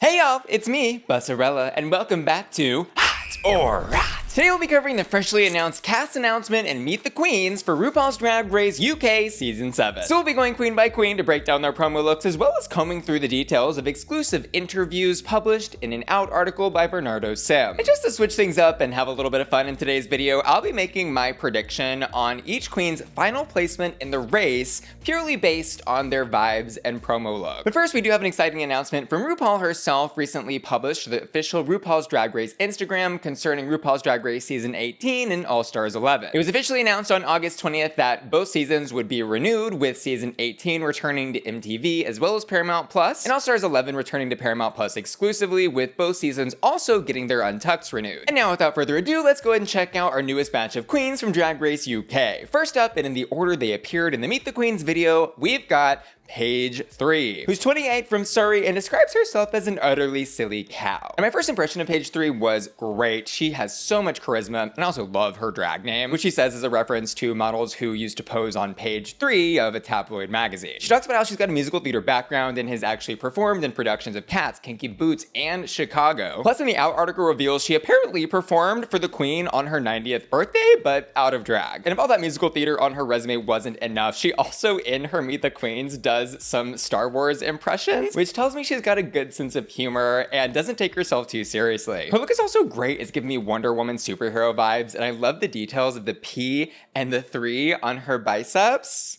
Hey y'all, it's me, Bussarella, and welcome back to Hot or Rot. Today we'll be covering the freshly announced cast announcement and Meet the Queens for RuPaul's Drag Race UK Season 7. So we'll be going queen by queen to break down their promo looks as well as combing through the details of exclusive interviews published in an Out article by Bernardo Sim. And just to switch things up and have a little bit of fun in today's video, I'll be making my prediction on each queen's final placement in the race purely based on their vibes and promo look. But first we do have an exciting announcement from RuPaul herself. Recently published the official RuPaul's Drag Race Instagram concerning RuPaul's Drag Race Season 18 and All Stars 11. It was officially announced on August 20th that both seasons would be renewed, with Season 18 returning to MTV as well as Paramount Plus, and All Stars 11 returning to Paramount Plus exclusively, with both seasons also getting their Untucks renewed. And now without further ado, let's go ahead and check out our newest batch of queens from Drag Race UK. First up, and in the order they appeared in the Meet the Queens video, we've got Paige 3, who's 28 from Surrey and describes herself as an utterly silly cow. And my first impression of Paige 3 was great. She has so much charisma, and I also love her drag name, which she says is a reference to models who used to pose on page 3 of a tabloid magazine. She talks about how she's got a musical theater background and has actually performed in productions of Cats, Kinky Boots, and Chicago. Plus, in the Out article reveals she apparently performed for the Queen on her 90th birthday, but out of drag. And if all that musical theater on her resume wasn't enough, she also, in her Meet the Queens, does some Star Wars impressions, which tells me she's got a good sense of humor and doesn't take herself too seriously. Her look is also great. It's giving me Wonder Woman superhero vibes, and I love the details of the P and the 3 on her biceps.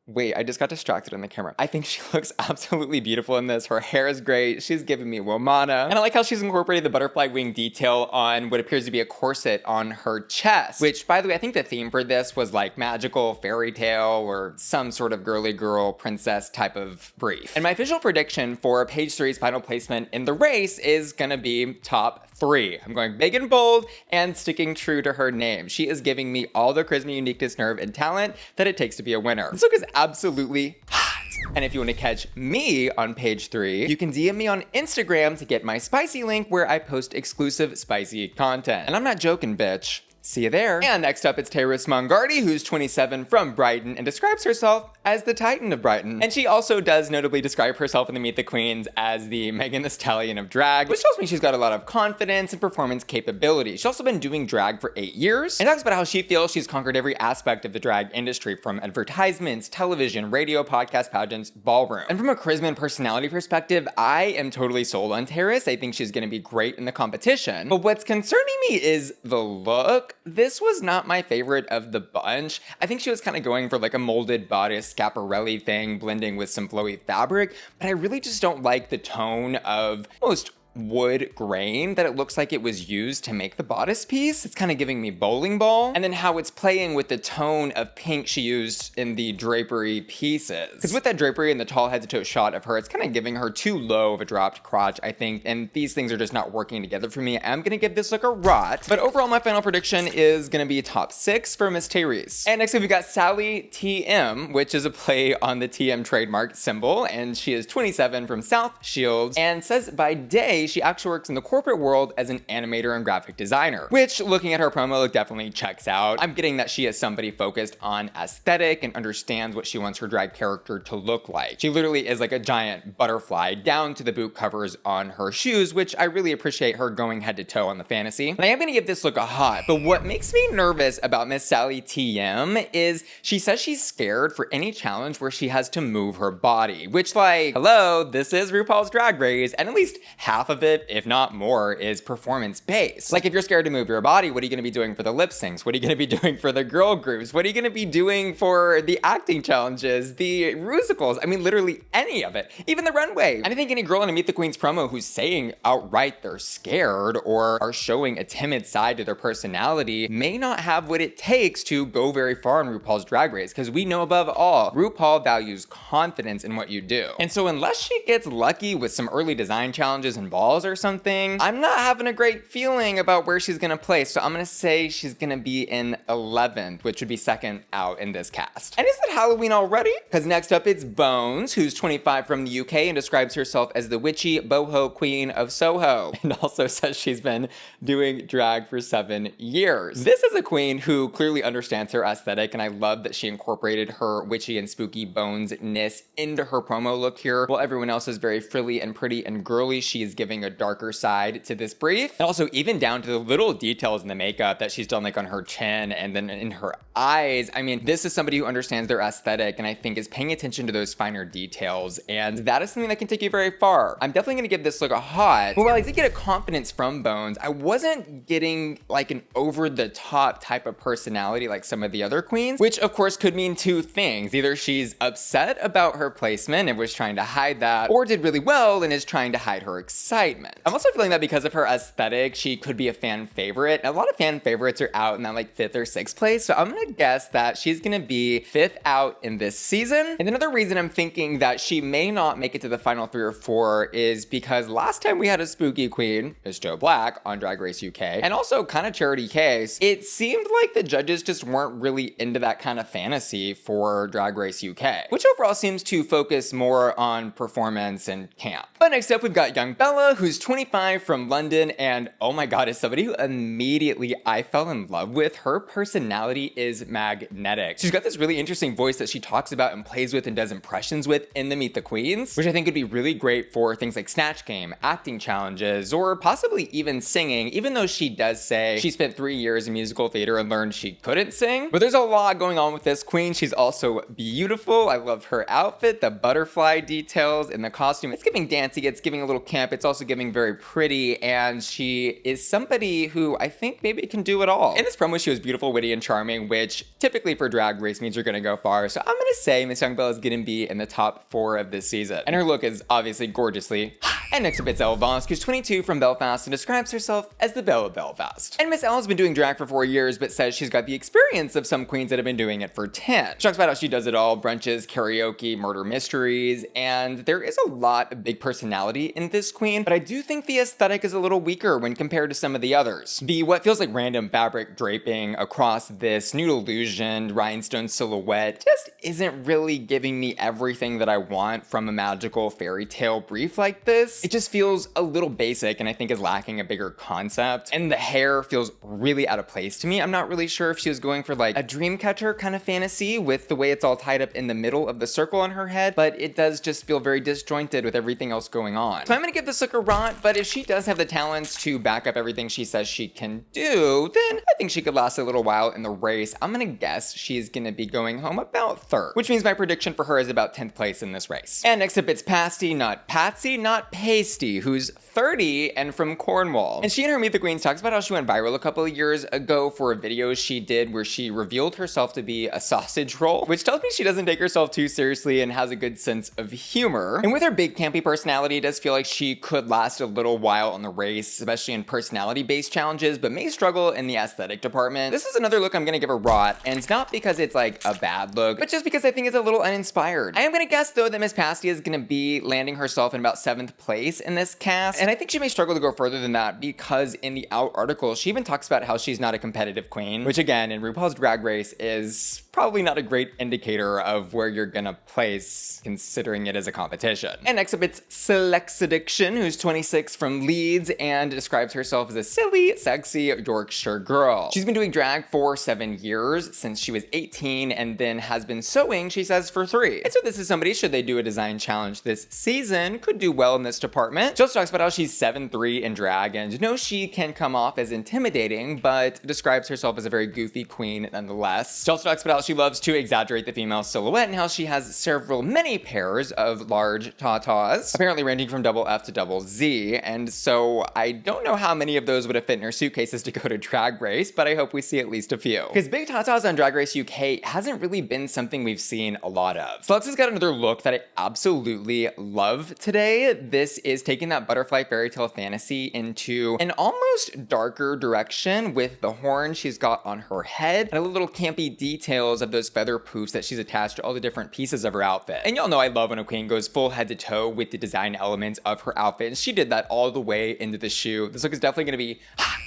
Wait, I just got distracted on the camera. I think she looks absolutely beautiful in this. Her hair is great. She's giving me Womana. And I like how she's incorporated the butterfly wing detail on what appears to be a corset on her chest, which, by the way, I think the theme for this was like magical fairy tale or some sort of girly girl princess type of brief. And my official prediction for Paige 3's final placement in the race is gonna be top 3. I'm going big and bold and sticking true to her name. She is giving me all the charisma, uniqueness, nerve, and talent that it takes to be a winner. This look is absolutely hot. And if you want to catch me on Page 3, you can DM me on Instagram to get my spicy link where I post exclusive spicy content. And I'm not joking, bitch. See you there. And next up, it's Tayris Mongardi, who's 27 from Brighton and describes herself as the Titan of Brighton. And she also does notably describe herself in the Meet the Queens as the Megan Thee Stallion of drag, which tells me she's got a lot of confidence and performance capability. She's also been doing drag for 8 years and talks about how she feels she's conquered every aspect of the drag industry, from advertisements, television, radio, podcast, pageants, ballroom. And from a charisma and personality perspective, I am totally sold on Tayris. I think she's gonna be great in the competition. But what's concerning me is the look. This was not my favorite of the bunch. I think she was kind of going for like a molded bodice Schiaparelli thing, blending with some flowy fabric, but I really just don't like the tone of almost wood grain that it looks like it was used to make the bodice piece. It's kind of giving me bowling ball. And then how it's playing with the tone of pink she used in the drapery pieces. Because with that drapery and the tall head to toe shot of her, it's kind of giving her too low of a dropped crotch, I think, and these things are just not working together for me. I'm gonna give this look a rot, but overall my final prediction is gonna be top 6 for Miss Tayris. And next up we got Sally TM, which is a play on the TM trademark symbol, and she is 27 from South Shields and says by day she actually works in the corporate world as an animator and graphic designer, which, looking at her promo look, definitely checks out. I'm getting that she is somebody focused on aesthetic and understands what she wants her drag character to look like. She literally is like a giant butterfly down to the boot covers on her shoes, which I really appreciate her going head to toe on the fantasy. And I am gonna give this look a hot, but what makes me nervous about Miss Sally TM is she says she's scared for any challenge where she has to move her body, which, like, hello, this is RuPaul's Drag Race, and at least half of it, if not more, is performance-based. Like, if you're scared to move your body, what are you gonna be doing for the lip syncs? What are you gonna be doing for the girl groups? What are you gonna be doing for the acting challenges, the musicals? I mean, literally any of it, even the runway. And I think any girl in a Meet the Queens promo who's saying outright they're scared or are showing a timid side to their personality may not have what it takes to go very far in RuPaul's Drag Race, because we know above all, RuPaul values confidence in what you do. And so unless she gets lucky with some early design challenges and ball RuPauls or something. I'm not having a great feeling about where she's gonna place, so I'm gonna say she's gonna be in 11th, which would be second out in this cast. And is it Halloween already? Because next up it's Bones, who's 25 from the UK and describes herself as the witchy boho queen of Soho, and also says she's been doing drag for 7 years. This is a queen who clearly understands her aesthetic, and I love that she incorporated her witchy and spooky Bones-ness into her promo look here. While everyone else is very frilly and pretty and girly, she is giving a darker side to this brief. And also even down to the little details in the makeup that she's done, like on her chin and then in her eyes. I mean, this is somebody who understands their aesthetic and I think is paying attention to those finer details, and that is something that can take you very far. I'm definitely gonna give this look a hot, but while I did get a confidence from Bones, I wasn't getting like an over-the-top type of personality like some of the other queens, which of course could mean two things. Either she's upset about her placement and was trying to hide that, or did really well and is trying to hide her excitement. I'm also feeling that because of her aesthetic, she could be a fan favorite. A lot of fan favorites are out in that like 5th or 6th place, so I'm gonna guess that she's gonna be 5th out in this season. And another reason I'm thinking that she may not make it to the final 3 or 4 is because last time we had a spooky queen, Miss Joe Black, on Drag Race UK, and also kind of charity case, it seemed like the judges just weren't really into that kind of fantasy for Drag Race UK, which overall seems to focus more on performance and camp. But next up, we've got Nyongbella, who's 25 from London, and oh my god, is somebody who immediately I fell in love with. Her personality is magnetic. She's got this really interesting voice that she talks about and plays with and does impressions with in the Meet the Queens, which I think would be really great for things like Snatch Game, acting challenges, or possibly even singing, even though she does say she spent 3 years in musical theater and learned she couldn't sing. But there's a lot going on with this queen. She's also beautiful. I love her outfit, the butterfly details in the costume. It's giving dancey, it's giving a little camp, it's also giving very pretty, and she is somebody who I think maybe can do it all. In this promo, she was beautiful, witty, and charming, which typically for Drag Race means you're gonna go far, so I'm gonna say Miss Nyongbella is gonna be in the top 4 of this season. And her look is obviously gorgeously hot. And next up it's Elle Vosque, who's 22 from Belfast and describes herself as the Belle of Belfast. And Miss Elle has been doing drag for 4 years, but says she's got the experience of some queens that have been doing it for 10. She talks about how she does it all: brunches, karaoke, murder mysteries, and there is a lot of big personality in this queen, but I do think the aesthetic is a little weaker when compared to some of the others. The what feels like random fabric draping across this nude illusioned rhinestone silhouette just isn't really giving me everything that I want from a magical fairy tale brief like this. It just feels a little basic and I think is lacking a bigger concept. And the hair feels really out of place to me. I'm not really sure if she was going for like a dream catcher kind of fantasy with the way it's all tied up in the middle of the circle on her head, but it does just feel very disjointed with everything else going on. So I'm gonna give this look a rot, but if she does have the talents to back up everything she says she can do, then I think she could last a little while in the race. I'm gonna guess she's gonna be going home about 3rd, which means my prediction for her is about 10th place in this race. And next up it's Pasty, not Patsy, not Pasty, who's 30 and from Cornwall. And she and her Meet the Queens talks about how she went viral a couple of years ago for a video she did where she revealed herself to be a sausage roll, which tells me she doesn't take herself too seriously and has a good sense of humor. And with her big campy personality, it does feel like she could last a little while on the race, especially in personality-based challenges, but may struggle in the aesthetic department. This is another look I'm gonna give a rot, and it's not because it's like a bad look, but just because I think it's a little uninspired. I am gonna guess though that Miss Pasty is gonna be landing herself in about 7th place in this cast, and I think she may struggle to go further than that because in the Out article, she even talks about how she's not a competitive queen, which again, in RuPaul's Drag Race is probably not a great indicator of where you're gonna place considering it as a competition. And next up it's Silllexa Diction, who's 26 from Leeds and describes herself as a silly, sexy Yorkshire girl. She's been doing drag for 7 years since she was 18 and then has been sewing, she says, for 3. And so this is somebody, should they do a design challenge this season, could do well in this department. She also talks about how she's 7'3" in drag and knows she can come off as intimidating, but describes herself as a very goofy queen nonetheless. She also talks about how she loves to exaggerate the female silhouette and how she has many pairs of large tatas, apparently ranging from double F to double Z, and so I don't know how many of those would have fit in her suitcases to go to Drag Race, but I hope we see at least a few. Because big tatas on Drag Race UK hasn't really been something we've seen a lot of. Sillexa's got another look that I absolutely love today. This is taking that butterfly fairy tale fantasy into an almost darker direction with the horn she's got on her head and a little campy details details of those feather poofs that she's attached to all the different pieces of her outfit. And y'all know I love when a queen goes full head to toe with the design elements of her outfit, and she did that all the way into the shoe. This look is definitely going to be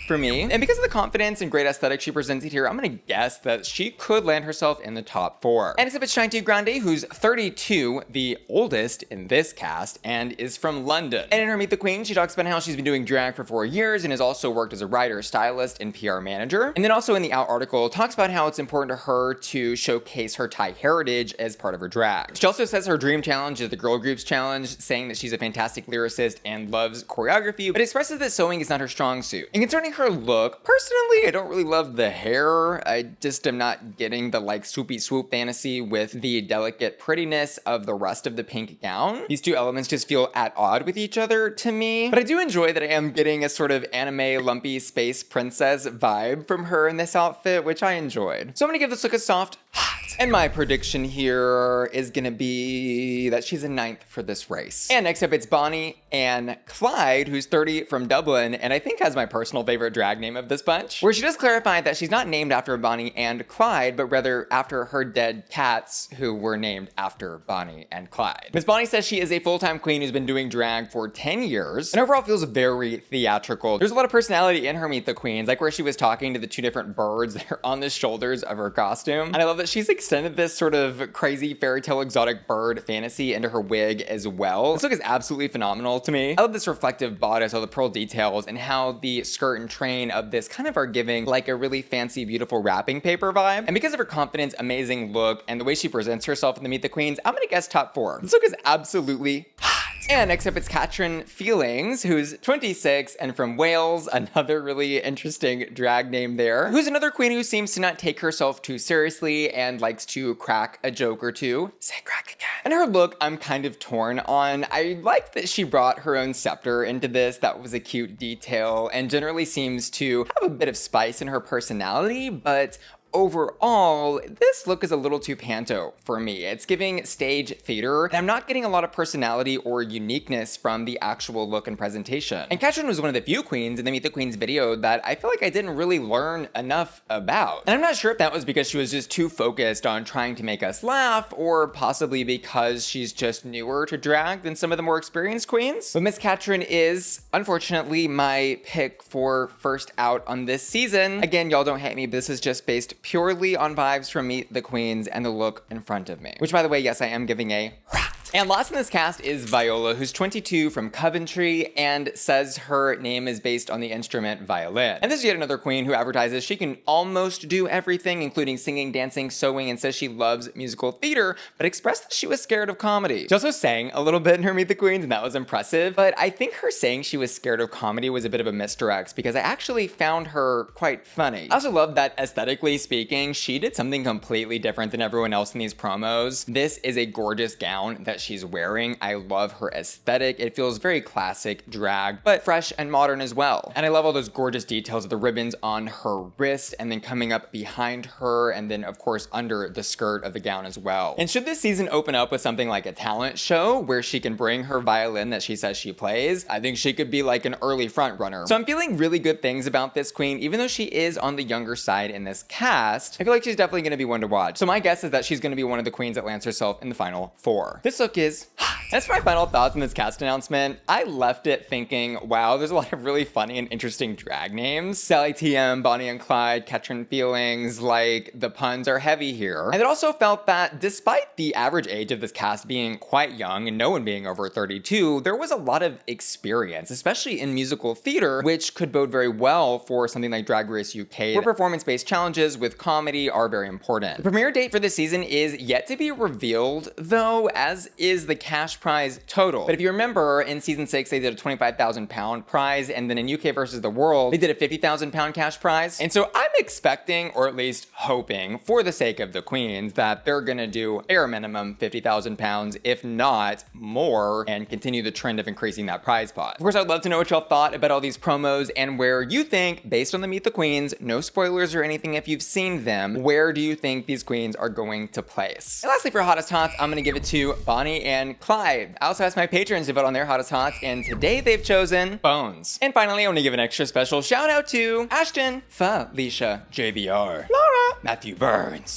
for me. And because of the confidence and great aesthetic she presented here, I'm going to guess that she could land herself in the top 4. And except it's shine to Grande, who's 32, the oldest in this cast, and is from London. And in her Meet the Queen, she talks about how she's been doing drag for 4 years and has also worked as a writer, stylist, and PR manager. And then also in the Out article, talks about how it's important to her to showcase her Thai heritage as part of her drag. She also says her dream challenge is the Girl Groups Challenge, saying that she's a fantastic lyricist and loves choreography, but expresses that sewing is not her strong suit. And concerning her look, personally, I don't really love the hair. I just am not getting the like swoopy swoop fantasy with the delicate prettiness of the rest of the pink gown. These two elements just feel at odds with each other to me, but I do enjoy that I am getting a sort of anime lumpy space princess vibe from her in this outfit, which I enjoyed. So I'm gonna give this look a soft hot. And my prediction here is gonna be that she's a 9th for this race. And next up, it's Bonnie and Clyde, who's 30 from Dublin, and I think has my personal favorite drag name of this bunch, where she does clarify that she's not named after Bonnie and Clyde, but rather after her dead cats who were named after Bonnie and Clyde. Miss Bonnie says she is a full-time queen who's been doing drag for 10 years, and overall feels very theatrical. There's a lot of personality in her Meet the Queens, like where she was talking to the 2 different birds that are on the shoulders of her costume. And I love that she's extended this sort of crazy fairy tale exotic bird fantasy into her wig as well. This look is absolutely phenomenal to me. I love this reflective bodice, all the pearl details, and how the skirt and train of this kind of are giving like a really fancy, beautiful wrapping paper vibe. And because of her confidence, amazing look, and the way she presents herself in the Meet the Queens, I'm gonna guess top 4. This look is absolutely hot. And next up, it's Catrin Feelings, who's 26 and from Wales, another really interesting drag name there, who's another queen who seems to not take herself too seriously and likes to crack a joke or two. Say crack again. And her look, I'm kind of torn on. I like that she brought her own scepter into this. That was a cute detail, and generally seems to have a bit of spice in her personality, but overall, this look is a little too panto for me. It's giving stage theater, and I'm not getting a lot of personality or uniqueness from the actual look and presentation. And Catrin was one of the few queens in the Meet the Queens video that I feel like I didn't really learn enough about. And I'm not sure if that was because she was just too focused on trying to make us laugh, or possibly because she's just newer to drag than some of the more experienced queens. But Miss Catrin is, unfortunately, my pick for first out on this season. Again, y'all don't hate me, but this is just based purely on vibes from Meet the Queens and the look in front of me. Which, by the way, yes, I am giving a rat. And last in this cast is Viola, who's 22 from Coventry and says her name is based on the instrument violin. And this is yet another queen who advertises she can almost do everything, including singing, dancing, sewing, and says she loves musical theater, but expressed that she was scared of comedy. She also sang a little bit in her Meet the Queens, and that was impressive, but I think her saying she was scared of comedy was a bit of a misdirect, because I actually found her quite funny. I also love that aesthetically speaking, she did something completely different than everyone else in these promos. This is a gorgeous gown that she's wearing. I love her aesthetic. It feels very classic drag, but fresh and modern as well. And I love all those gorgeous details of the ribbons on her wrist and then coming up behind her, and then of course under the skirt of the gown as well. And should this season open up with something like a talent show where she can bring her violin that she says she plays, I think she could be like an early front runner. So I'm feeling really good things about this queen, even though she is on the younger side in this cast. I feel like she's definitely going to be one to watch. So my guess is that she's going to be one of the queens that lands herself in the final 4. This look is hot. That's my final thoughts on this cast announcement. I left it thinking, wow, there's a lot of really funny and interesting drag names. Sally TM, Bonnie and Clyde, Catrin Feelings, like the puns are heavy here. And it also felt that despite the average age of this cast being quite young and no one being over 32, there was a lot of experience, especially in musical theater, which could bode very well for something like Drag Race UK, where performance-based challenges with comedy are very important. The premiere date for this season is yet to be revealed, though, as is the cash prize total. But if you remember, in season 6, they did a £25,000 prize, and then in UK versus the World, they did a £50,000 cash prize. And so I'm expecting, or at least hoping, for the sake of the queens, that they're gonna do bare minimum £50,000, if not more, and continue the trend of increasing that prize pot. Of course, I'd love to know what y'all thought about all these promos and where you think, based on the Meet the Queens, no spoilers or anything if you've seen them, where do you think these queens are going to place? And lastly, for hottest hots, I'm gonna give it to Bonnie and Clyde. I also asked my patrons to vote on their hottest hots, and today they've chosen Bones. And finally, I want to give an extra special shout out to Ashton, Felicia, JBR, Laura, Matthew Burns,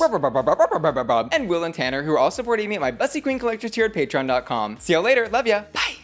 and Will and Tanner, who are all supporting me at my Bussy Queen Collectors tier at patreon.com. See y'all later. Love ya. Bye.